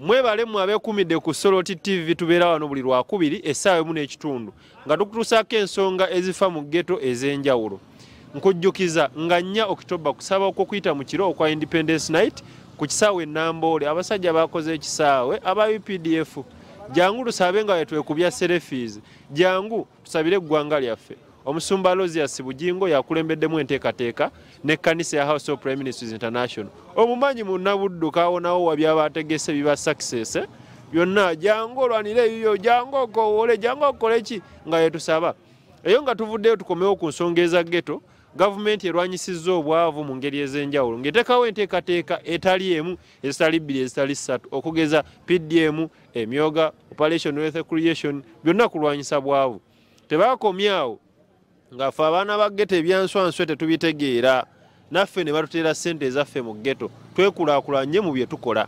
mwebale abekumidde ku Soroti TV tubeera wano buli lwakubiri essaawa emu n'ekitundu nga tukutuusaako ensonga ezifa mu ghetto ez'enjawulo. Nkujjukiza nga 4 Oktoba kusaba okuyita mu kiro okwa Independence Night ku kisaawe Namboole abasajja bakoze ekisaawe aba UPDF. Jangu tusabe nga twekubya selfies. Jangu tusabire eggwanga lyaffe. Omusumba Lozias Bugingo yakulembeddemu enteekateeka n'ekkanisa ya House of Prime Ministers International. Omumanyi munnabudduka awonawo wabyabategese biba success. Byonna jangu olwanire ebiyo, jangu okowole, jangu okole ki nga yetusaba. Eyo nga tuvuddeyo tukomewo ku nsonga eza ghetto, gavumenti erwanyisizza obwavu mu ngeri ez'enjawulo. Ng'eteekawo enteekateeka etali emu, ezitali bbiri, ezitali ssatu, okugeza PDM, emyoga, Operation Wealth Creation, byonna kulwanyisa bwavu. Tebaakomyawo ng'affe abaana ba ghetto ebyanswanswe tetubitegeera. Naffe ne batuteera ssente ezaffe mu ghetto. Twekulaakulanye mu bye tukola.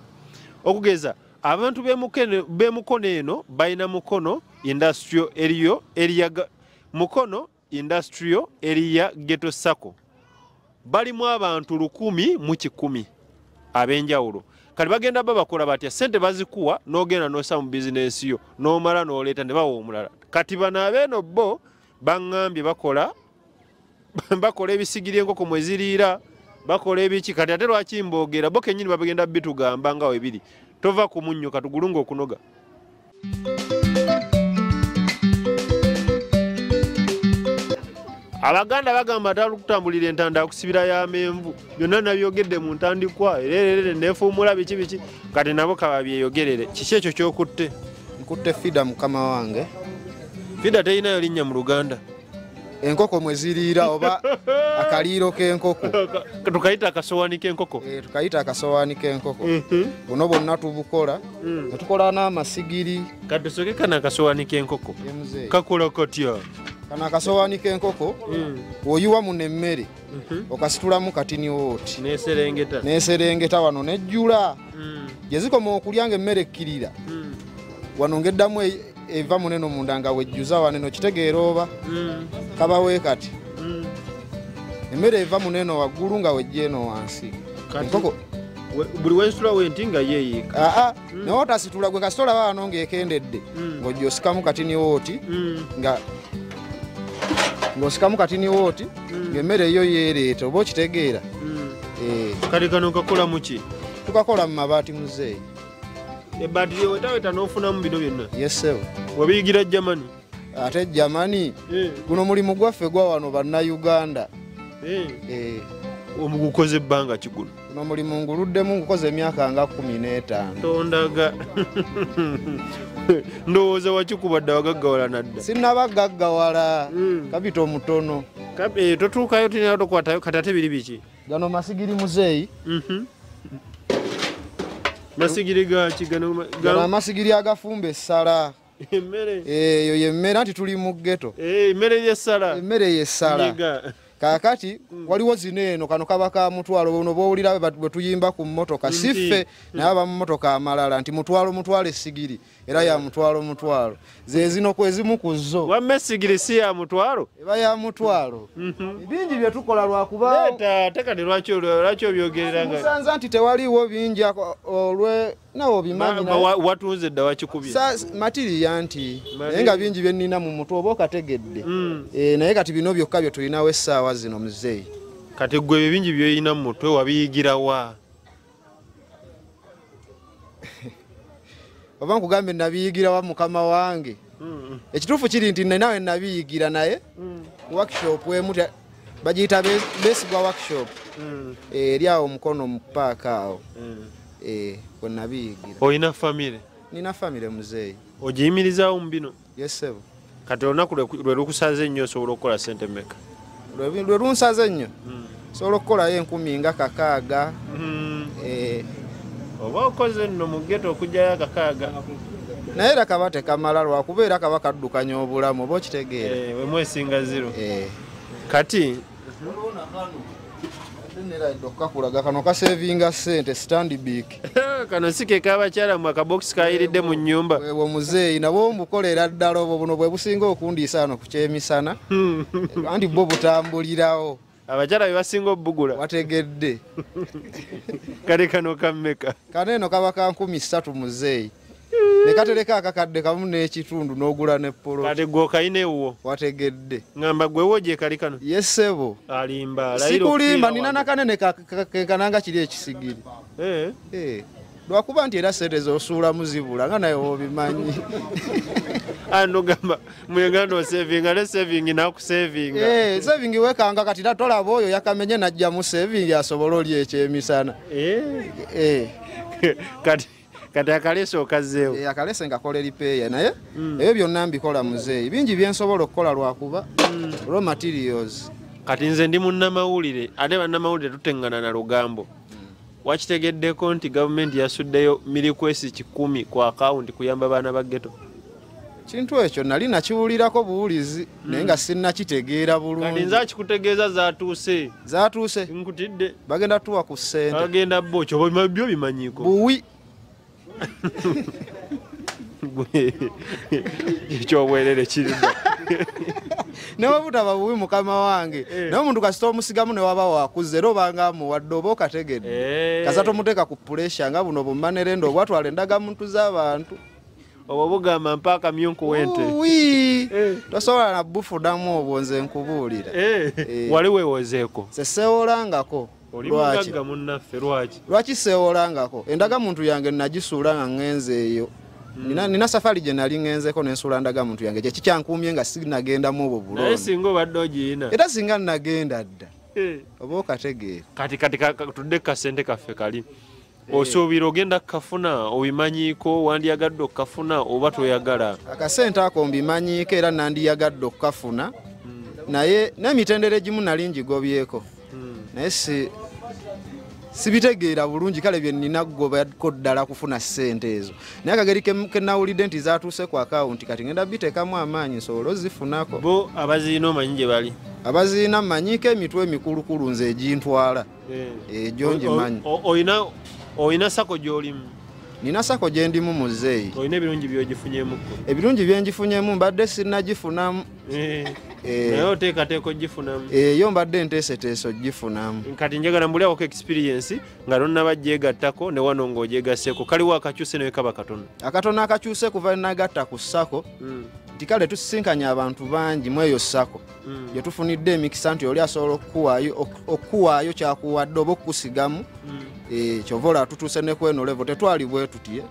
Okugeza abantu b'emukono eno balina mukono industrial area mukono industrial area ghetto sacco. Balimu abantu 1,100 ab'enjawulo. Kati bagenda bakola batya ssente bazikuwa n'ogenda n'ossa mu bizinensi yo n'omala n'oleeta ne bawa omulala. Kati bano abeeno bo baŋŋambye bakola ebisigiri enkoko mwe ziriira, bakola ebiki. Kati ate lwaki mboogera bo kennyini bagenda bitugamba nga webiri. Tova ku munnyo katugulunga okunoga. Abaganda bagamba talukutambulira entanda kusibira ya menvu. Byonna nabyogedde mu ntandikwa ererere nefuumula biki kati nabo kababyeyogerere. Kiki ekyo ky'okutte? Nkutte Fida mukama wange. Fida teyinayo linnya mu Luganda. Enkoko mwe ziriira oba akaliiro k'enkoko. Tukayita akasowani k'enkoko. Tukayita akasowani k'enkoko. Buno bonna tubukola. Tukola n'amasigiri. Kati tusooke kana akasowani k'enkoko. Kakola katya? Kana akasowani k'enkoko oyiwa mu nemmere okasitulamu katini wooti. Neserengeta wano nejjula. Gye zikoma okulya ng'emmere ekkirira. Wano ng'eddamu eva muneno munda nga wejjuza waneno kitegeera oba kabawe kati emmere eva muneno waggulu nga wejja eno wansi. Enkoko buli wensula wenti nga yeeyiika. Naye otasitula gwe kasitola wano ng'ekendedde ng'ojja osikamu katini wooti ng'osikamu katini wooti ng'emmere yo yeereeta oba okitegeera. Kati kano kakola mu ki? Tukakola mu mabaati muzeeyi. Ebbaati lye wetaweta n'ofunamu bino byonna? Yes sir. Wabiyigira Germany? Ate Germany guno mulimu gwaffe gwa wano bannayuganda. Omugukoze ebbanga ki guno? Guno mulimu nguluddemu ngukoze emyaka nga 15. Tondaga. Ndowooza wakikubadde wagaggawala nadda. Sinnabagaggawala kapita omutono. Totuukayo tulina tokwatayo kati ate biri biki? Gano masigiri muzeeyi. Masigiri gaki gano amasigiri agafumba essala. Emmere. Eyo yemmere anti tuli mu ghetto. Emmere y'essala. Emmere y'essala. Kakati waliwo zineeno kano kaba ka mutwalo bono bowulira bwe tuyimba ku mmotoka siffe naye aba mu mmotoka amalala nti mutwalo essigiri era ya mutwalo ze zino kwezimu ku zo. Wamma essigiri si ya mutwalo? Eba ya mutwalo. Bingi bye tukola lwakuba tekati lwaki obyogerera nga musanza nti tewaliwo bingi olwe nawo bimanyi watunze dda wakikubye matiriya nti naye nga bingi bye nnina mu mutwe oba okategedde. Naye kati bino byokka bye tulinawo essaawa zino muzeeyi. Kati gwe bingi by'olina mu mutwe wabiyigira wa? Oba nkugambe nabiyigira wa mukama wange. Ekituufu kiri nti nawe nabiyigira naye workshop emu bagiyita besigwa workshop eri awo mukono mu paaka awo. Kwe nabiyigira. Olina famire? Nina famire muzeeyi. Ogiyimirizaawo mu bino? Yes sir. Kati olunaku lwe lukusaze ennyo osobola okukola ssente mmeka? Lwe lunsaze nnyo osobola okukolayo 10,600. Oba okoze nno mu ghetto okugyayo 600. Naye era kaba tekamala lwakuba era kaba kaddukanya obulamu oba okitegeera. We mwesinga 0. Kati okakulaga kano kasevinga ssente Stanbic. Kano si ke k'abakyala mu akabokisi kayiridde mu nnyumba. Wewe muzeeyi nabo mbukolera ddala obwo buno bwe businga okundiisa wano ku kyemisana anti bwo butambulirawo. abakyala bebasinga obugula wategedde kale kano kammeka kaneeno kaba ka 13 muzeeyi ne katereka akakadde kamu n'ekitundu n'ogula ne polo kati gwe okayineewo wategedde ngamba gwewo gye kali kano yesebo alimba sikulimba nina nakanene kananga kiri ekisigiri lwakuba nti era sente zosuulamu zibula nga naye obimanyi ano gamba muyuganda osavinga ne savingi nakusavinga savingi wekanga kati tolaba oyo yakamenye najja mu savingi asobole oli ekyemisana kati akalese okazzeewo akalese ngakola eripeeya naye ebyo byonna mbikola muzeeyi bingi byensobola okukola lwakuba raw materials kati nze ndi munnamawulire ate bannamawulire tuteŋŋana na lugambo wakitegeddeko nti gavumenti yasuddeyo milikwesi 10 ku akawunti kuyamba baana ba ghetto kintu ekyo nali nakiwulirako buwulizi naye nga sinnakitegeera bulungi kati nze akikutegeeza zaatuuse nkutidde bagenda tuwa ku ssente bagenda bo kyo byo bimanyiiko buwi ekyobwerere kiridda newe butaba buwi mukama wange naye omuntu kasita omusigamu ne waba wakuze era obanga amuwadde oba okategedde kasa tomuteeka ku puresha nga buno bumanerendo obwatwala endagamuntu z'abantu obwo bugamba mpa akamyunku wente tosobola na bufudamu obwo nze nkubuulira wali weewozeeko sesewolangako lwaki sewolangako endagamuntu yange nagisuula nga ŋŋenze eyo nina safari gye nali ŋŋenzeko nensuula ndagamuntu yange kyekikyankuumye nga sinagendamu obwo bulonde singa obadde ogiina era singa nagenda dda oba okategeera kati tudde kasente kaffe kali osuubira ogenda kukafuna obimanyiiko wandiyagadde okukafuna oba toyagala akasente ako mbimanyiiko era nandiyagadde okukafuna naye n'emitendera egimu nali ngigobyeko naye sibitegeera bulungi kale bye nnina kugobako ddala kufuna ssente ezo naye akageri kenawulidde nti zaatuuse ku akawunti kati ngenda biteekamu amaanyi nsobole ozifunako bo abaziina omanyi gye bali abaziina mmanyiiko emitwe emikulukulu nze egintwala egyo ngimanyi oyina sako gy'olimu nina sako gye ndimu muzeeyi olina ebirungi byogifunyemukko ebirungi byengifunyemu mbadde sinnagifunamu naye oteekateeka ogifunamu eyo mbadde nteeseteese ogifunamu kati njagala mbulirako experience nga tonnaba gyegattako ne wano ng'ogyegasseeko kaliwo akakyuse naye kaba katono akatono akakyuse kuva nagatta ku sako nti kale tusisinkanye abantu bangi mu eyo sako gye tufunidde emikisa nti oli asobola okukuwaayo kyakuwadde oba okukusigamu kyova olaba tutuuse ne kweno levo tetwali bwe tutye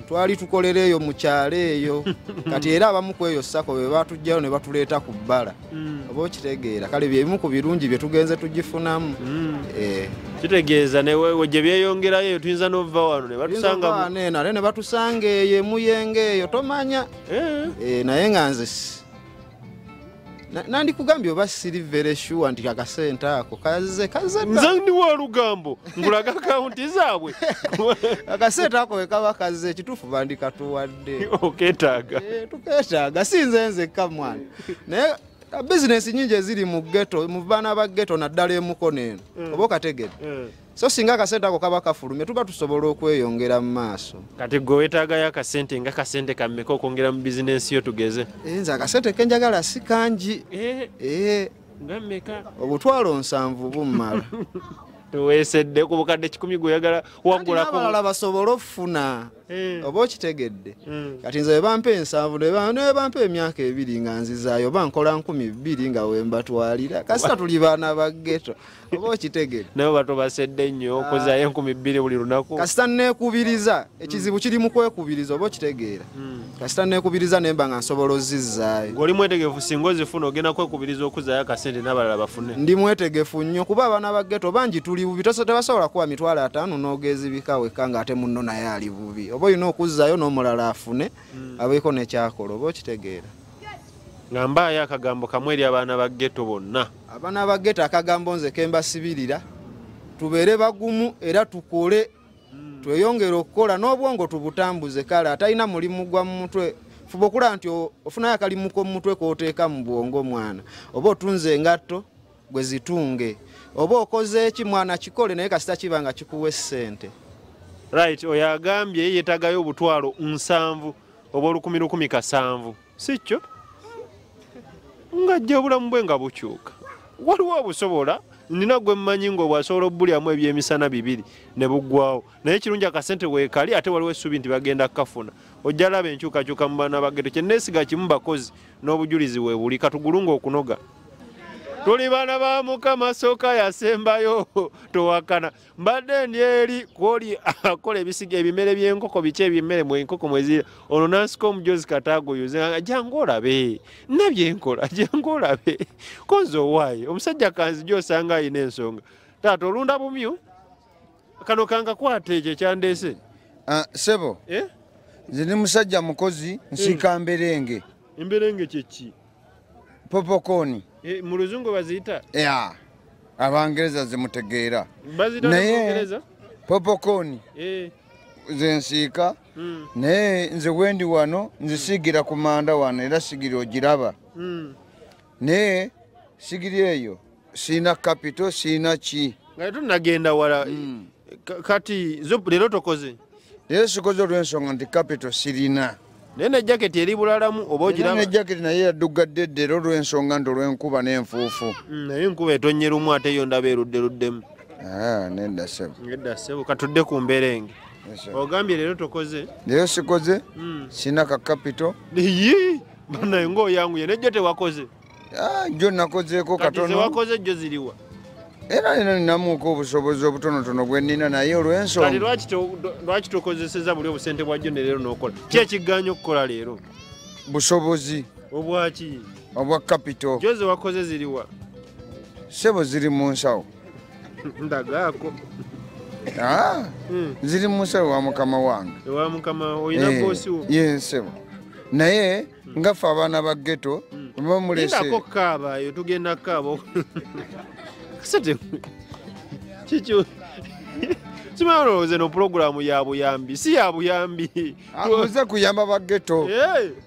twali tukolera eyo mu kyalo eyo kati era abamu ku eyo sako be batugjayo ne batuleeta ku bbala oba okitegeera kale byebimu ku birungi bye tugenze tugifunamu kitegeeza gye byeyongerayo eyo tuyinza n'ova wano ne batusanga eyo emuyenge eyo tomanya naye nga nze nandikugambye oba siri very sure nti akasente ako kaze nze ndi wa lugambo ngulaga akawunti zaabwe akasente ako wekaba kaze ekituufu bandikatuwadde oketaaga tuketaaga sinze nzekka mwana naye bizinesi nyingi eziri mu ghetto mu baana ba ghetto naddala emukono eno oba okategedde so singa akasente ako kaba kafulumye tuba tusobola okweyongera mu maaso kati gwe weetaagayo akasente nga kasente kammeka okwongera mu bizinensi yo tugeze nze akasente kenjagala si kangi nga mmeka obutwalo 7 bummala teweesedde ku bukadde 10 gweyagala waggulako abalala basobole okufuna oba okitegedde kati nze bampa 7 ne bampa emyaka 2 nga nzizaayo bankola 1200 nga wembatwalira kasita tuli baana ba ghetto oba okitegedde nabo bato basedde nnyo okozaayo 1200 buli lunaku kasita neekubiriza ekizibu kiri mu kwekubiriza oba okitegeera kasita neekubiriza nemba nga nsobola ozizaayo ng'oli mwetegefu singa ozifuna ogenda kwekubiriza okuzaayo akasente n'abalala bafune ndi mwetegefu nnyo kuba abaana ba ghetto bangi tuli bubi tebasobola kuba 5,000 n'ogezibika wekka ng'ate munno naye ali bubi oba olina okuzzaayo n'omulala afune abeeko nekyakola oba okitegeera nga mbaayo akagambo kamu eri abaana ba ghetto bonna abaana ba ghetto akagambo nze kembasibirira tubeere bagumu era tukole tweyongere okukola n'obwongo tubutambuze kale atalina mulimu gwa mu mutwe fuba okulaba nti ofunayo akalimuko mu mutwe kooteeka mu bwongo mwana oba otunze engatto gwe zitunge oba okoze eki mwana kikole naye kasita kiba nga kikuwa essente right oyo agambye yeetagayo obutwalo 7 oba 10,700 si kyo ng'ajja obulamu bwe nga bukyuka waliwo obusobola nina gwe mmanyi ng'obwasobola obbulyamu ebyemisana 2 ne buggwawo naye kirungi akasente weekali ate waliwo essuubi nti bagenda kukafuna ojja laba enkyukakyuka mu baana bageto kyenneesiga kimu bakozi n'obujulizi weebuli katugulunga okunoga tuli baana ba Mukama sooka yasembayo towakana mbadde ndi eri kwoli akola ebisiga ebimere by'enkoko biki ebimere mu enkoko mwezira ono nansika omujozi Kataago yuze jangu olabe nabyenkola jangu olabe konzo owaaye omusajja kanzija osanga ayina ensonga taata olunda bumyu kano kangakwata ekyo ekyandeese sebo nze musajja mukozi nsika mberenge emberenge kyeki popokoni mu luzungu baziyita abangereza zimutegeera naye popokoni nze nsiika naye nze wendi wano nzisigira ku manda wano era sigiri ogiraba naye sigiri eyo siina kapito siina ki nga tunagenda wala kati leero tokoze leero sikoze olw'ensonga nti kapito sirina naye ne jaketi eri bulalamu oba ogiraba ne jaketi naye yaddugadde ddero olw'ensonga nti olw'enkuba n'enfuufu naye enkuba etonye lumu ate yo ndaba erudderuddemu nedda sebo nedda sebo katudde ku mberenge ogambye leero tokoze leero sikoze sina ka kapito banaye ng'oyanguye nejjo tewakoze jo nakozeeko katono wakoze jjo ziriwa era ninamuuka obusobozi obutonotono bwe nnina naye olw'ensonga kati lwaki tokozeseza buli obusente bwajjo ne leero n'okola ki ekiganya okukola leero busobozi obwaki obwa kapito jjo ze wakoze ziriwa sebo ziri mu nsawo ndagaako ziri mu nsawo wa mukama wange ewa mukama olina boosi wo sebo naye ngaffe abaana ba geto bamuleseko kaaba eyo tugenda kaaba kasete kikyo simalowooze no pulogulaamu ya buyambi si ya buyambi muze kuyamba bageto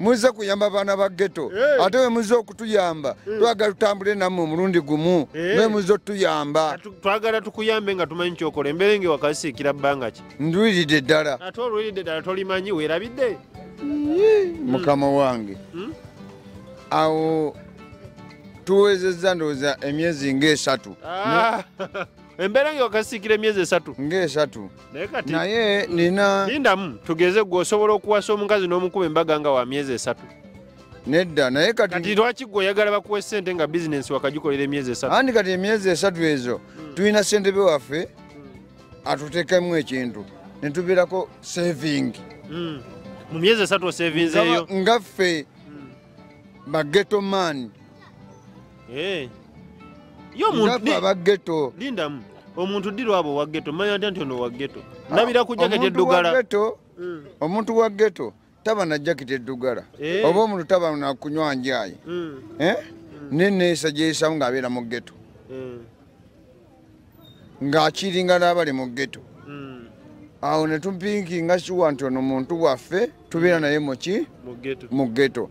muze kuyamba baana ba geto ate we muze okutuyamba twagala tutambule nammwe omulundi gumu we muze otuyamba twagala tukuyambe nga tumanyi kyokola emberenge wakasiikira bbanga ki ndwiridde ddala ate olwiridde ddala tolimanyi weerabidde mukama wange awo tuwezezza ndowooza emyezi nga3 emberenge wakasiikira emyezi 3 nga3 naye nina lindamu tugeze gwe osobola okuwasa omukazi n'omukuba embaga nga wa myezi 3 nedda naye kati lwaki gwe oyagala bakuwa sente nga bizinensi wakagikolera emyezi 3 andi kati emyezi 3 ezo tulina ssentebe waffe atuteekemu ekintu ne tubeerako saving mu myezi 3 osevinzeeyo ngaffe bageto maani abageto lindamu omuntu ddirwabo owa geto manya nti ono owa geto nabira ku jaketi eddugala omuntu wa geto taba na jaketi eddugala oba omuntu taba na kunywa njayi neneesa gyeyisamu ng'abeera mu geto ng'akiringa n'abali mu geto awo ne tupinkinga siwa nti ono muntu waffe tubeera naye muki mu geto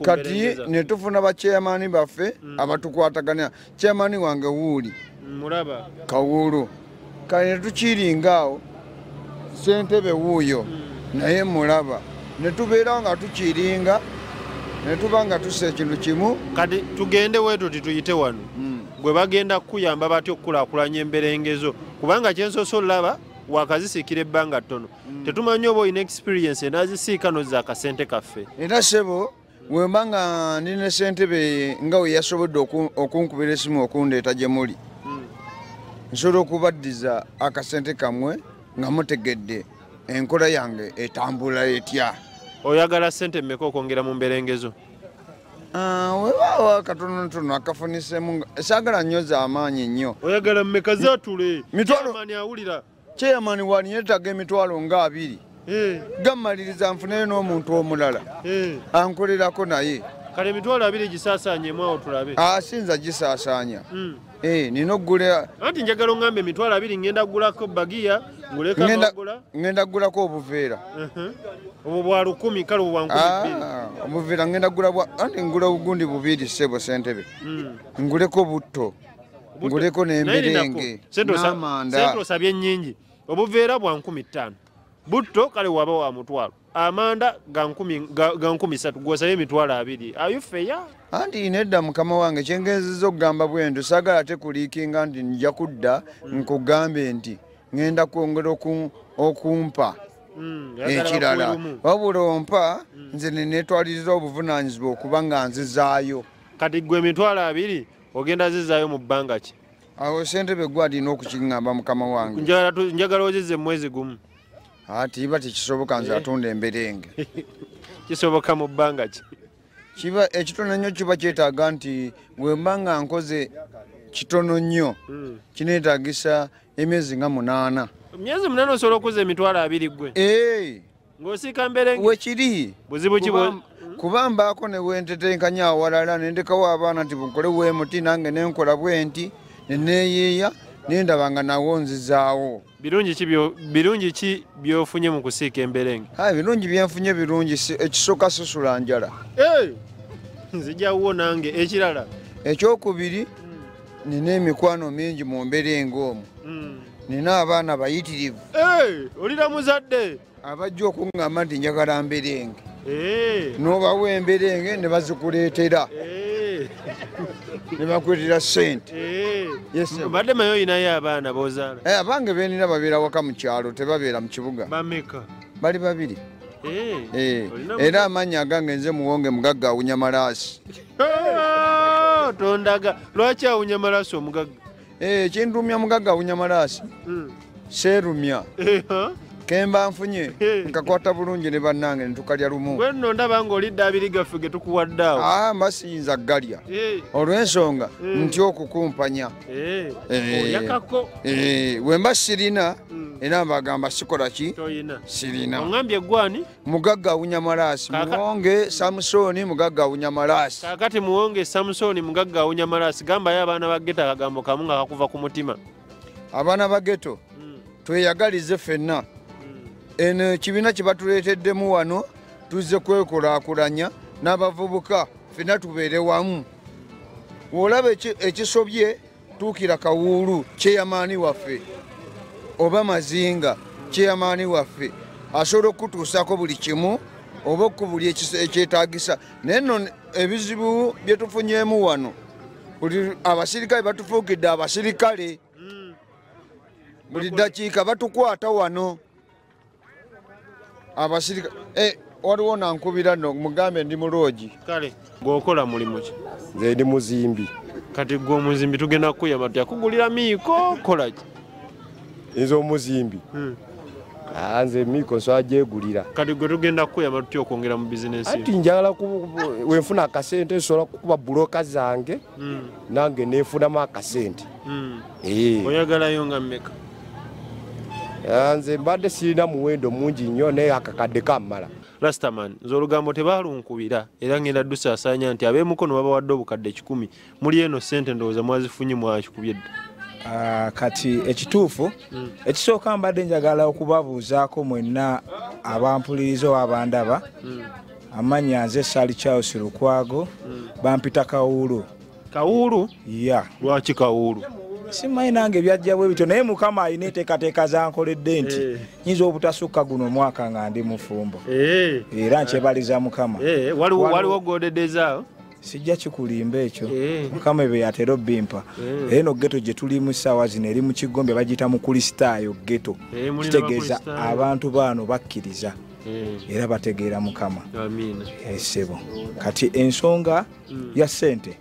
kati ne tufuna bakyeyamaani baffe abatukwataganya kyeyamaani wange wuuli kawuulu kati ne tukiringa awo ssentebe wuuyo naye mulaba ne tubeerawo nga tukiringa ne tuba nga tussa ekintu kimu kati tugende weetu tituyite wano gwe bagenda kukuyamba batya okukulaakulanya emberengezo kubanga kyensoso olaba wakazisiikira ebbanga ttono tetumanyi oba olina experience enazisiika noza akasente kaffe era sebo wemba nga nina ssentebe nga we yasobodde okunkubira essimu okundeeta gye muli nsobola okubaddiza akasente kammwe nga mutegedde enkola yange etambula etya oyagala ssente mmeka okwongera mu mberengezo webaawo akatonotono akafunisemu saagala nnyo z'amaanyi nnyo oyagala mmeka zatule mitwalomani awulira kyeyamani wani yeetaga emitwalo nga 2 gammaliriza nfuneyo n'omuntu omulala ankolerako naye kale emitwalo 2 gisaasaanyemu awo tulabe sinza gisaasaanya nina okugula anti njagala oŋŋamba emitwalo 2 ŋŋenda kugulako bagiya ŋŋenda kugulako obuveera obwo bwa 10 kale obwo bwa 12 obuveera ŋŋenda kugula anti ngula bugundi 2 sebo ssentebe nguleko butto nguleko n'emberenge n'amanda sente osabye nnyingi obuveera bwa 15 butto kale waba wa mutwalo amanda ga 10,000 gwosayo emitwalo 2 are you fair anti nedda mukama wange kyengezeza okugamba bwendo sagala ate kuliikinga nti nja kudda nkugambe nti ngenda kwongera okumpa ekirala wabula ompa nze nenetwaliriza obuvunaanyizibwa okuba nga nzizaayo kati gwe emitwalo 2 ogenda zizaayo mu bbanga ki awo ssentebe gwe alina okukiŋŋamba mukama wange njagala ozizze mwezi gumu ati iba tekisoboka nze atunda emberenge kisoboka mu bbanga ki kiba ekitono nnyo kiba kyetaaga nti bwemba nga nkoze kitono nnyo kineetaagisa emyezi nga 8 myezi 8 osobola okuza emitwalo 2 gwe ng'osiika mberenge wekiri buzibu ki kuba mbaako ne bwentetenkanya awalala nendekawo abaana nti bunkole bwemuti nange nenkola bwenti neneeyeeya nendaba nga nawo nzizaawo birungi ki byofunye mu kusiika emberenge birungi byenfunye birungi ekisooka susula njala nzijawo nange ekirala ekyokubiri nina emikwano mingi mu mberenge omwo nina abaana bayitirivu olira muzadde abajja okuŋŋamba nti njagala mberenge n'obawa emberenge ne bazikuleetera ne bakuleetera ssente badde mayo oyinayo abaana b'ozaala abange beenina babeera waka mu kyalo tebabeera mu kibuga bameka bali 2 era amannya agange nze muwonge mugagga awunya malaasi tondaga lwaki awunya malaasi omugagga kindumya mugagga awunya malaasi seerumya kemba nfunye nkakwata bulungi ne bannange netukalya lumu gwenno ndaba nga olidde 2 gaffe ge tukuwaddaawo mbasiyinza galya olw'ensonga ntya okukumpanya oyakako wemba sirina era mbagamba sikola ki sirina oŋambye gwani mugagga awunya malaasi muwonge samusoni mugagga awunya malaasi kakati muwonge samusoni mugagga awunya malaasi gambayo abaana ba geto akagambo kamu nga kakuva ku mutima abaana ba geto tweyagalize ffenna eno ekibiina kye batuleeteddemu wano tuzze kwekulaakulanya n'abavubuka ffenna tubeere wamu bw'olaba ekisobye tuukira kawuulu kyeyamaani waffe oba mazinga kyeyamaani waffe asobola okutuusako buli kimu oba okubuli ekyetaagisa naye nno ebizibu bye tufunyeemu wano buli abasirikale batufuukidde abasirikale buli ddakiika batukwata wano abasirikale waliwo nankubira no mugambe ndi muloogi kale ng'okola mulimu ki nze ndi muzimbi kati gwe omuzimbi tugenda kukuyamba tuyakugulira miiko kola ki nze omuzimbi nze miiko nsobola gyegulira kati gwe tugenda kukuyamba tutya okwongera mu bizinesi anti njagala wenfuna akasente nsobola kukuba buloka zange nange nenfunamu akasente oyagalayo nga mmeka nze mbadde sirina muwendo mungi nnyo naye akakadde kammala Rastaman nze olugambo tebaalunkubira era ngenda ddusaasaanya nti ab'emukono babawadde obukadde 10 muli eno ssente ndowooza mwazifunye mwakikubye dda kati ekituufu ekisooka mbadde njagala okubabuuzaako mwenna abampuliriza oba abandaba amannya nze Sali Charles Lukwago bampita Kawuulu ya lwaki Kawuulu simanyi nange byajja bwe bityo naye mukama alina enteekateeka zankoledde nti nyinza obutasukka guno omwaka nga ndi mufumbo era nkyebaliza mukama waliwo godedezaawo sijja kikulimba ekyo mukama ebyo yatera obbimpa eno geto gye tulimu essaawa zino eri mu Kigombe bagiyita mu Kristaayo geto kitegeeza abantu baano bakkiriza era bategeera mukama sebo kati ensonga ya ssente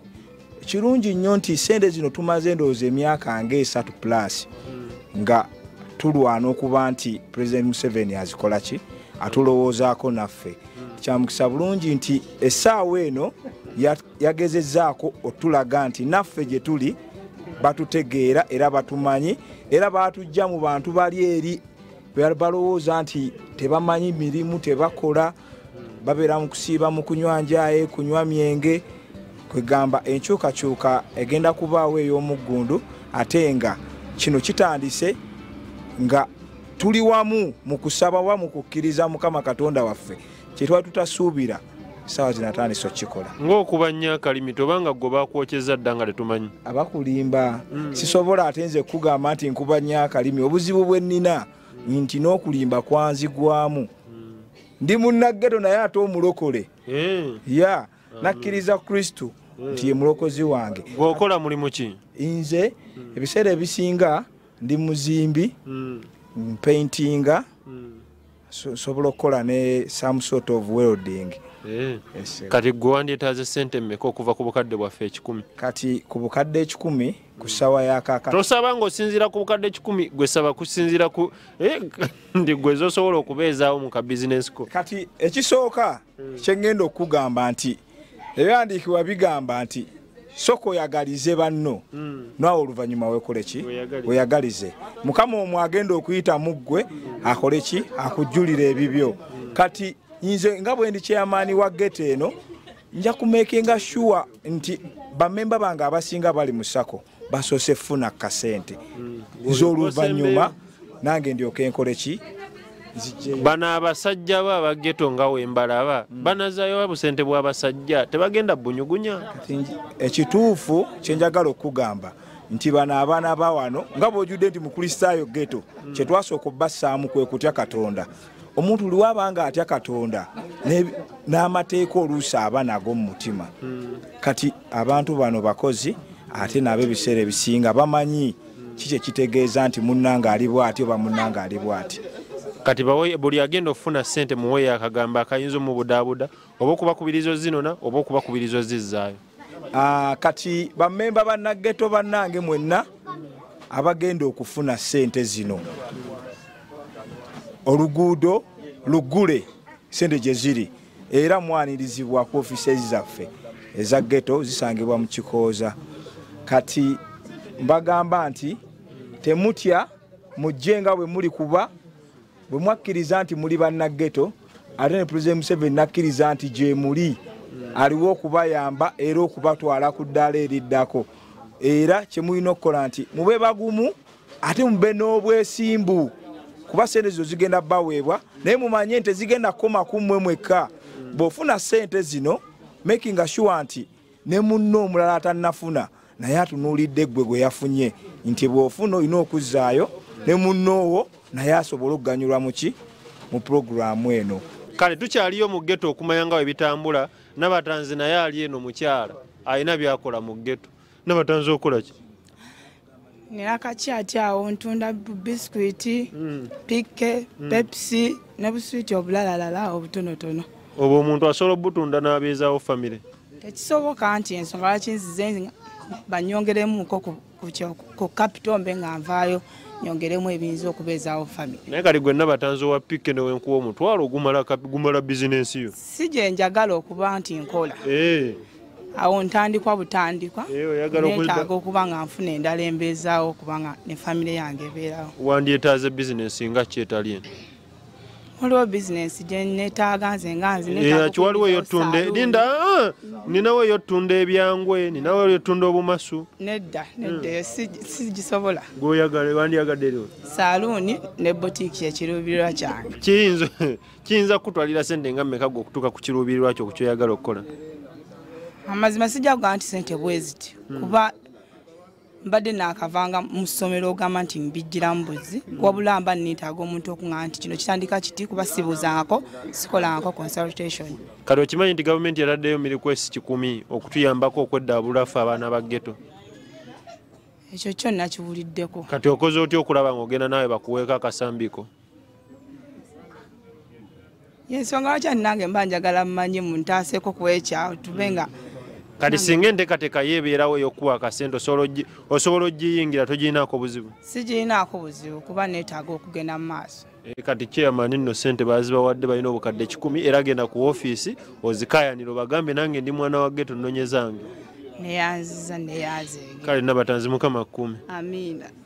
kirungi nnyo nti sente zino tumaze ndowooza emyaka nga 3+ nga tulwana okuba nti President Museveni azikola ki atulowoozaako naffe kyamukisa bulungi nti essaawa eno yagezezzaako otulaga nti naffe gye tuli batutegeera era batumanyi era batujja mu bantu bali eri balowooza nti tebamanyi mirimu tebakola babeera mu kusiiba mu kunywa njaye kunywa myenge kwegamba enkyukakyuka egenda kubaawo ey'omuggundu ate nga kino kitandise nga tuli wamu mu kusaba wa mu kukkiriza mukama katonda waffe kyetwali tutasuubira essaawa zinatandise okukikola ng'okuba nnyo akalimi tobanga gwe bakwokyeza dda nga tetumanyi abakulimba sisobola ate nze kugamba nti nkuba nnyo akalimi obuzibu bwe nnina nti n'okulimba kwanzigwamu ndi munnageto naye ate omulokole ya nakkiriza Kristo nti ye mulokozi wange. Gwokola mulimu ki? Nze ebiseera ebisinga ndi muzimbi paintinga sobola okukola ne some sort of welding. Kati gwe wandyetaaze ssente mmeka okuva ku bukadde bwaffe 10? Kati ku bukadde 10 ku ssaawa ya kaakati tosaba ng'osinziira ku bukadde 10 gwe saba kusinziira ku ndi gwe zosobola okubeezaawo mu ka bizinesi ko. Kati ekisooka kye ngenda okugamba nti ebiwandiikibwa bigamba nti soko oyagalize banno naawe oluvannyuma weekole ki oyagalize. Mukama omwo agenda okuyita mu ggwe akole ki akujjulira ebibyo. Kati nze nga bwe ndi chairman wa geto eno nja kumekinga sure nti bamemba bange abasinga bali mu sako basoose funa kasente z'oluvannyuma nange ndyoke nkole ki bano abasajja ba abageto nga wembalaba banazaayo busente bw'abasajja tebagenda bunyugunya. Ekituufu kyenjagala okugamba nti bano abaana ba wano nga bw'ojjudde nti mu Kristaayo geto kye twasooka obbassaamu kwe kutya Katonda. Omuntu liwabanga atya Katonda n'amateeka oluusi aba nago mu mutima. Kati abantu bano bakozi ate nabo ebiseera ebisinga bamanyi kiki ekitegeeza nti munnanga ali bw'ati oba munnanga ali bw'ati. Kati buli agenda okufuna ssente muweeyo akagamba akayinza mu budaabuda oba okubakubirizo zinona oba okubakubirizo zizzaayo. Kati bammemba bannageto bannange mwenna abagenda okufuna ssente zino oluguudo lugule sente gye ziri era mwanirizibwa ku ofiisi zaffe eza geto zisangibwa mu Kikooza. Kati mbagamba nti temutya mujje nga bwe muli kuba bwe mwakkiriza nti muli bannageto ate ne President Museveni nakkiriza nti gye muli aliwo okubayamba era okubatwala ku ddaala eriddako. Era kye mulina okukola nti mube bagumu ate mube n'obwesimbu kuba sente zo zigenda baweebwa naye mumanye nti zigenda koma ku mmwe mwekka. Bw'ofuna sente zino making sure nti ne munno omulala atannafuna naye atunuulidde ggwe gwe yafunye nti bw'ofuna olina okuzzaayo ne munnoowo naye asobola okuganyulwa muki mu puroguramu eno. Kale tukyaliyo mu geto okumanya nga ebitambula. Nabatanzi naye ali eno mukyala alina byakola mu geto. Nabatanzi okola ki? Nina kakyati awo ntunda biskuiti pike pepsi ne buswiti obulalalala obutonotono. Obwo omuntu asobola obutunda n'abeezaawo famire? Tekisoboka nti ensonga lwaki nzize banyongeremuko ku capital mbe nga nvaayo nyongeremu ebiyinza okubeezaawo famire. Naye kali gwe Nabatanzi owa pike newenkuwa omutwalo gumala bizinensi yo? Si gye njagala okuba nti nkola. Awo ntandikwa butandikwa neetaaga okuba nga nfuna endala embeezaawo okuba nga ne famire yange ebeerawo. Wandyetaaze bizinensi nga kyetali eno? Waliwo bizinensi gye neetaaga nze nga kiwaliwo ey'ottunda ninawo ey'ottunda ebyangwe ninawo ey'ottunda obumasu. Nedda sigisobola. Gw'oyagala wandyagadde eriwo? Saluuni ne botiiki ekiruubirirwa kyange. Kiyinza kutwalira sente nga mmeka gwe okutuuka ku kiruubirirwa kyo ku kyoyagala okukola? Amazima sijja kugaa nti sente bweziti kuba mbadde naakavanga mu ssomero ogamba nti mbijjira mbuzi wabula mba neetaaga omuntu okuŋŋamba nti kino kitandika kiti kuba sibuuzangako sikolangako consultation. Kati okimanyi nti gavumenti yataddeyo request 10 okutuyambako okweddaabulula ffe abaana ba geto? Ekyo kyo nakiwuliddeko. Kati okoze otya okulaba ng'ogenda naawe bakuweeko akasambiko? Yensonga lwaki nange mba njagala mmanye muntaaseeko kuwekyawo tube nga kati singa enteekateeka yeebeerawo ey'okuwa akasente osobola ogiyingira togirinaako buzibu? Sigirinaako buzibu kuba neetaaga okugenda mu maaso. Kati chairman nno sente bazibawadde balina obukadde 10 era genda ku ofiisi ozikaayanira obagambe nange ndi mwana wa geto nnonyezange. Neyanziza neyanzeege. Kale Nabatanzi Mukama akkuume. Amiina.